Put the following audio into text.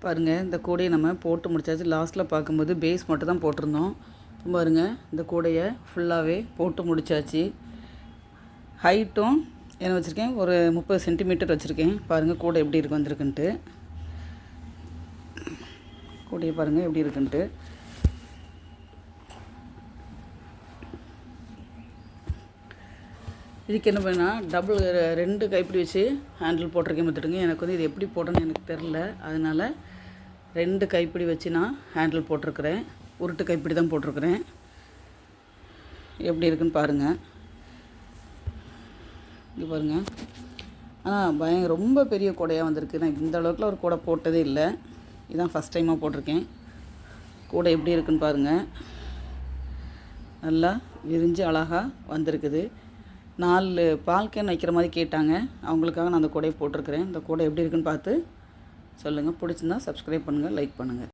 பாருங்கள், இந்த கூடையை நம்ம போட்டு முடிச்சாச்சு. லாஸ்ட்டில் பார்க்கும்போது பேஸ் மட்டும் தான் போட்டிருந்தோம். பாருங்கள், இந்த கூடையை ஃபுல்லாகவே போட்டு முடித்தாச்சு. ஹைட்டும் என்ன வச்சுருக்கேன், ஒரு 30 சென்டிமீட்டர் வச்சுருக்கேன். பாருங்கள் கூடை எப்படி இருக்கு வந்திருக்குன்ட்டு. கூடையை பாருங்கள் எப்படி இருக்குன்ட்டு. இதுக்கு என்ன பண்ணால் டபுள் 2 கைப்பிடி வச்சு ஹேண்டில் போட்டிருக்கேன். பார்த்துட்டுங்க, எனக்கு வந்து இது எப்படி போட்டோன்னு எனக்கு தெரில. அதனால் 2 கைப்பிடி வச்சு நான் ஹேண்டில் போட்டிருக்கிறேன். உருட்டு கைப்பிடி தான் போட்டிருக்கிறேன். எப்படி இருக்குன்னு பாருங்கள். இது பாருங்கள். ஆனால் ரொம்ப பெரிய கூடையாக வந்திருக்கு. நான் இந்த அளவுக்குலாம் ஒரு கூடை போட்டதே இல்லை. இதுதான் ஃபஸ்ட் டைமாக போட்டிருக்கேன். கூடை எப்படி இருக்குன்னு பாருங்கள். நல்லா விரிஞ்சு அழகாக வந்திருக்குது. 4 பால் கேன் வைக்கிற மாதிரி கேட்டாங்க. அவங்களுக்காக நான் அந்த கூடையை போட்டிருக்கிறேன். இந்த கூடை எப்படி இருக்குன்னு பார்த்து சொல்லுங்கள். பிடிச்சிருந்தா சப்ஸ்கிரைப் பண்ணுங்கள், லைக் பண்ணுங்கள்.